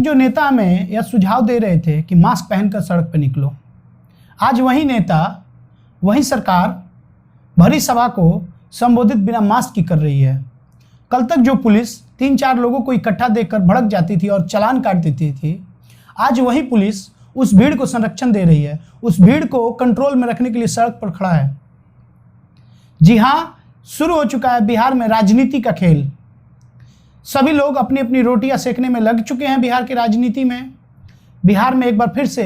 जो नेता हमें यह सुझाव दे रहे थे कि मास्क पहनकर सड़क पर निकलो, आज वही नेता, वही सरकार भरी सभा को संबोधित बिना मास्क की कर रही है। कल तक जो पुलिस 3-4 लोगों को इकट्ठा देखकर भड़क जाती थी और चालान काट देती थी, आज वही पुलिस उस भीड़ को संरक्षण दे रही है, उस भीड़ को कंट्रोल में रखने के लिए सड़क पर खड़ा है। जी हाँ, शुरू हो चुका है बिहार में राजनीति का खेल। सभी लोग अपनी अपनी रोटियां सेकने में लग चुके हैं। बिहार की राजनीति में, बिहार में एक बार फिर से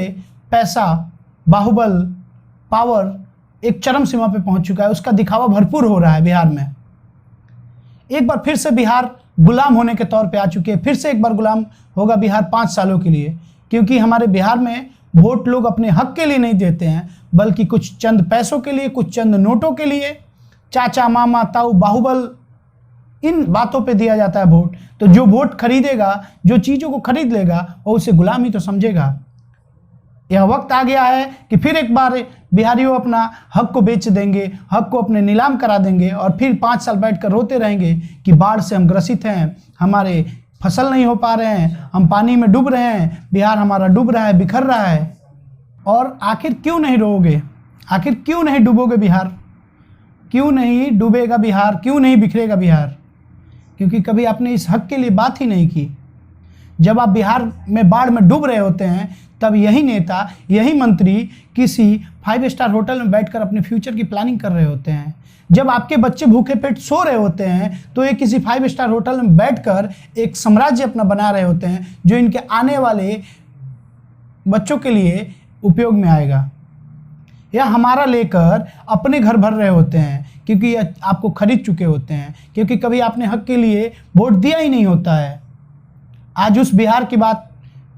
पैसा, बाहुबल, पावर एक चरम सीमा पे पहुंच चुका है। उसका दिखावा भरपूर हो रहा है बिहार में। एक बार फिर से बिहार गुलाम होने के तौर पे आ चुके हैं। फिर से एक बार गुलाम होगा बिहार 5 सालों के लिए, क्योंकि हमारे बिहार में वोट लोग अपने हक के लिए नहीं देते हैं, बल्कि कुछ चंद पैसों के लिए, कुछ चंद नोटों के लिए, चाचा, मामा, ताऊ, बाहुबल, इन बातों पे दिया जाता है वोट। तो जो वोट खरीदेगा, जो चीज़ों को खरीद लेगा, वो उसे गुलाम ही तो समझेगा। यह वक्त आ गया है कि फिर एक बार बिहारियों अपना हक को बेच देंगे, हक को अपने नीलाम करा देंगे और फिर 5 साल बैठकर रोते रहेंगे कि बाढ़ से हम ग्रसित हैं, हमारे फसल नहीं हो पा रहे हैं, हम पानी में डूब रहे हैं, बिहार हमारा डूब रहा है, बिखर रहा है। और आखिर क्यों नहीं रोओगे? आखिर क्यों नहीं डूबोगे बिहार? क्यों नहीं डूबेगा बिहार? क्यों नहीं बिखरेगा बिहार? क्योंकि कभी आपने इस हक के लिए बात ही नहीं की। जब आप बिहार में बाढ़ में डूब रहे होते हैं, तब यही नेता, यही मंत्री किसी 5 स्टार होटल में बैठकर अपने फ्यूचर की प्लानिंग कर रहे होते हैं। जब आपके बच्चे भूखे पेट सो रहे होते हैं, तो ये किसी 5 स्टार होटल में बैठकर एक साम्राज्य अपना बना रहे होते हैं, जो इनके आने वाले बच्चों के लिए उपयोग में आएगा। या हमारा लेकर अपने घर भर रहे होते हैं, क्योंकि आपको खरीद चुके होते हैं, क्योंकि कभी आपने हक के लिए वोट दिया ही नहीं होता है। आज उस बिहार की बात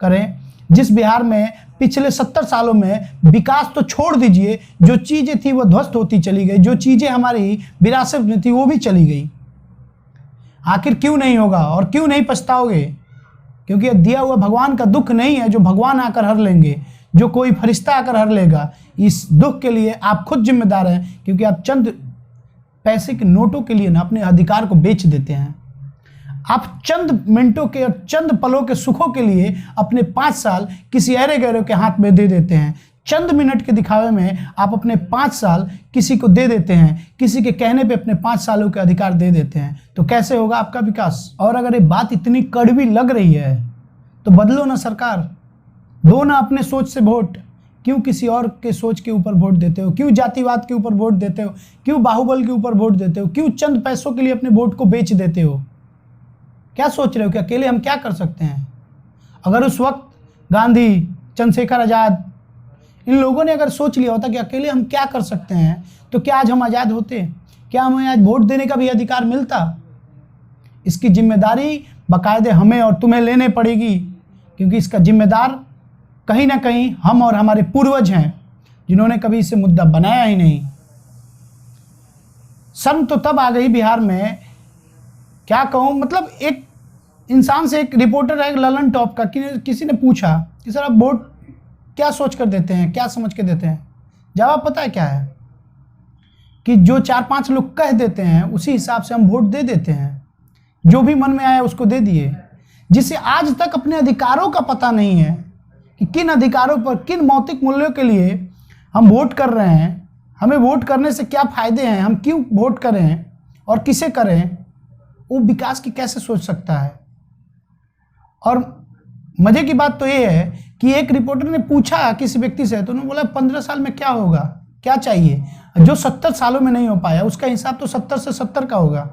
करें जिस बिहार में पिछले 70 सालों में विकास तो छोड़ दीजिए, जो चीज़ें थी वो ध्वस्त होती चली गई, जो चीज़ें हमारी विरासत में थी वो भी चली गई। आखिर क्यों नहीं होगा और क्यों नहीं पछताओगे? क्योंकि यह दिया हुआ भगवान का दुख नहीं है जो भगवान आकर हर लेंगे, जो कोई फरिश्ता आकर हर लेगा। इस दुख के लिए आप खुद जिम्मेदार हैं, क्योंकि आप चंद पैसे के नोटों के लिए ना अपने अधिकार को बेच देते हैं। आप चंद मिनटों के और चंद पलों के सुखों के लिए अपने 5 साल किसी अरे गहरे के हाथ में दे देते हैं। चंद मिनट के दिखावे में आप अपने 5 साल किसी को दे देते हैं, किसी के कहने पे अपने 5 सालों के अधिकार दे देते हैं। तो कैसे होगा आपका विकास? और अगर ये बात इतनी कड़वी लग रही है तो बदलो ना सरकार, दो ना अपने सोच से वोट। क्यों किसी और के सोच के ऊपर वोट देते हो? क्यों जातिवाद के ऊपर वोट देते हो? क्यों बाहुबल के ऊपर वोट देते हो? क्यों चंद पैसों के लिए अपने वोट को बेच देते हो? क्या सोच रहे हो कि अकेले हम क्या कर सकते हैं? अगर उस वक्त गांधी, चंद्रशेखर आज़ाद, इन लोगों ने अगर सोच लिया होता कि अकेले हम क्या कर सकते हैं, तो क्या आज हम आज़ाद होते? क्या हमें आज वोट देने का भी अधिकार मिलता? इसकी जिम्मेदारी बाकायदे हमें और तुम्हें लेने पड़ेगी, क्योंकि इसका जिम्मेदार कहीं ना कहीं हम और हमारे पूर्वज हैं, जिन्होंने कभी इसे मुद्दा बनाया ही नहीं। शर्म तो तब आ गई बिहार में, क्या कहूँ, मतलब एक इंसान से, एक रिपोर्टर है ललन टॉप का, किसी ने पूछा कि सर आप वोट क्या सोच कर देते हैं, क्या समझ के देते हैं? जवाब पता है क्या है? कि जो 4-5 लोग कह देते हैं उसी हिसाब से हम वोट दे देते हैं। जो भी मन में आया उसको दे दिए, जिसे आज तक अपने अधिकारों का पता नहीं है कि किन अधिकारों पर, किन मौलिक मूल्यों के लिए हम वोट कर रहे हैं, हमें वोट करने से क्या फ़ायदे हैं, हम क्यों वोट करें और किसे करें, वो विकास की कैसे सोच सकता है? और मज़े की बात तो ये है कि एक रिपोर्टर ने पूछा किसी व्यक्ति से, तो उन्होंने बोला 15 साल में क्या होगा, क्या चाहिए? जो 70 सालों में नहीं हो पाया उसका हिसाब तो 70 से 70 का होगा।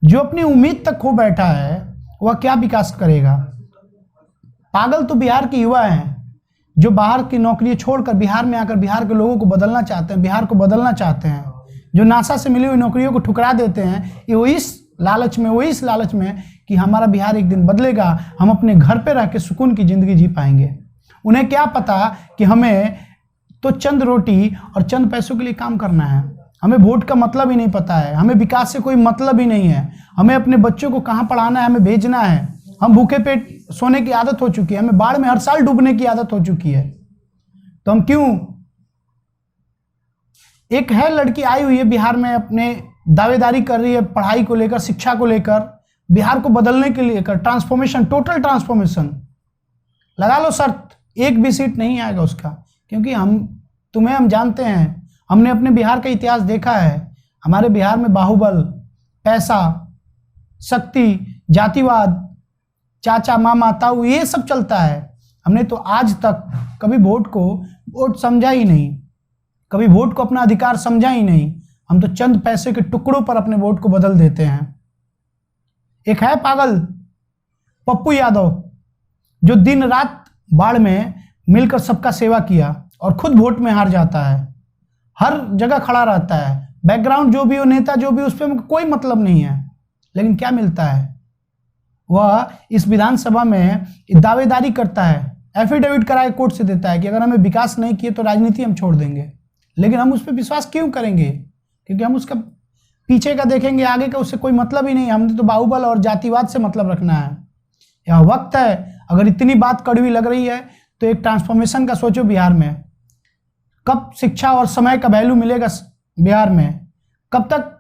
जो अपनी उम्मीद तक खो बैठा है वह क्या विकास करेगा? पागल तो बिहार के युवा हैं, जो बाहर की नौकरी छोड़कर बिहार में आकर बिहार के लोगों को बदलना चाहते हैं, बिहार को बदलना चाहते हैं, जो नासा से मिली हुई नौकरियों को ठुकरा देते हैं, ये वो इस लालच में कि हमारा बिहार एक दिन बदलेगा, हम अपने घर पे रह के सुकून की ज़िंदगी जी पाएंगे। उन्हें क्या पता कि हमें तो चंद रोटी और चंद पैसों के लिए काम करना है। हमें वोट का मतलब ही नहीं पता है, हमें विकास से कोई मतलब ही नहीं है, हमें अपने बच्चों को कहाँ पढ़ाना है, हमें भेजना है। हम भूखे पेट सोने की आदत हो चुकी है, हमें बाढ़ में हर साल डूबने की आदत हो चुकी है। तो हम क्यों? एक है लड़की आई हुई है बिहार में, अपने दावेदारी कर रही है पढ़ाई को लेकर, शिक्षा को लेकर, बिहार को बदलने के लिए कर ट्रांसफॉर्मेशन, टोटल ट्रांसफॉर्मेशन लगा लो शर्त, एक भी सीट नहीं आएगा उसका, क्योंकि हम जानते हैं, हमने अपने बिहार का इतिहास देखा है। हमारे बिहार में बाहुबल, पैसा, शक्ति, जातिवाद, चाचा मामा ताऊ, ये सब चलता है। हमने तो आज तक कभी वोट समझा ही नहीं, कभी वोट को अपना अधिकार समझा ही नहीं। हम तो चंद पैसे के टुकड़ों पर अपने वोट को बदल देते हैं। एक है पागल पप्पू यादव, जो दिन रात बाढ़ में मिलकर सबका सेवा किया और खुद वोट में हार जाता है, हर जगह खड़ा रहता है, बैकग्राउंड जो भी हो, नेता जो भी, उस पर कोई मतलब नहीं है, लेकिन क्या मिलता है? वह इस विधानसभा में दावेदारी करता है, एफिडेविट कराए कोर्ट से देता है कि अगर हमें विकास नहीं किए तो राजनीति हम छोड़ देंगे। लेकिन हम उस पर विश्वास क्यों करेंगे? क्योंकि हम उसका पीछे का देखेंगे, आगे का उससे कोई मतलब ही नहीं। हमने तो बाहुबल और जातिवाद से मतलब रखना है। यह वक्त है, अगर इतनी बात कड़वी लग रही है तो एक ट्रांसफॉर्मेशन का सोचो। बिहार में कब शिक्षा और समय का वैल्यू मिलेगा? बिहार में कब तक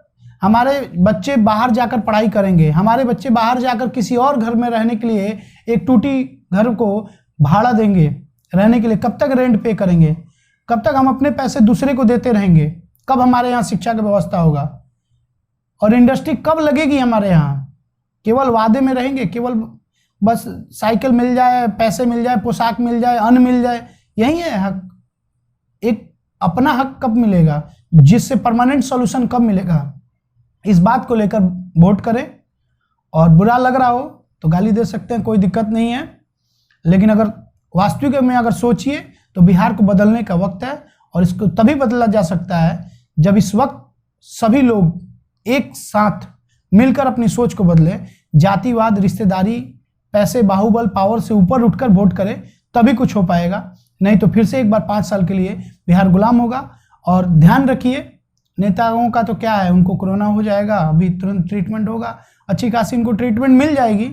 हमारे बच्चे बाहर जाकर पढ़ाई करेंगे? हमारे बच्चे बाहर जाकर किसी और घर में रहने के लिए एक टूटी घर को भाड़ा देंगे रहने के लिए, कब तक रेंट पे करेंगे? कब तक हम अपने पैसे दूसरे को देते रहेंगे? कब हमारे यहाँ शिक्षा की व्यवस्था होगा? और इंडस्ट्री कब लगेगी हमारे यहाँ? केवल वादे में रहेंगे, केवल बस साइकिल मिल जाए, पैसे मिल जाए, पोशाक मिल जाए, अन्न मिल जाए, यही है हक? एक अपना हक कब मिलेगा? जिससे परमानेंट सॉल्यूशन कब मिलेगा? इस बात को लेकर वोट करें। और बुरा लग रहा हो तो गाली दे सकते हैं, कोई दिक्कत नहीं है, लेकिन अगर वास्तविक में अगर सोचिए तो बिहार को बदलने का वक्त है। और इसको तभी बदला जा सकता है जब इस वक्त सभी लोग एक साथ मिलकर अपनी सोच को बदले। जातिवाद, रिश्तेदारी, पैसे, बाहुबल, पावर से ऊपर उठकर वोट करें, तभी कुछ हो पाएगा। नहीं तो फिर से एक बार 5 साल के लिए बिहार गुलाम होगा। और ध्यान रखिए, नेताओं का तो क्या है, उनको कोरोना हो जाएगा, अभी तुरंत ट्रीटमेंट होगा, अच्छी खासी इनको ट्रीटमेंट मिल जाएगी।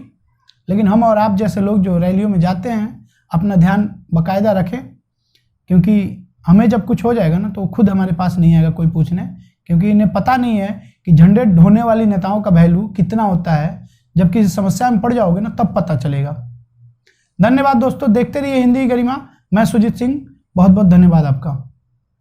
लेकिन हम और आप जैसे लोग जो रैलियों में जाते हैं, अपना ध्यान बाकायदा रखें, क्योंकि हमें जब कुछ हो जाएगा ना तो खुद हमारे पास नहीं आएगा कोई पूछने, क्योंकि इन्हें पता नहीं है कि झंडे ढोने वाली नेताओं का वैल्यू कितना होता है। जब किसी समस्या में पड़ जाओगे ना, तब पता चलेगा। धन्यवाद दोस्तों, देखते रहिए हिंदी गरिमा। मैं सुजीत सिंह, बहुत बहुत धन्यवाद आपका।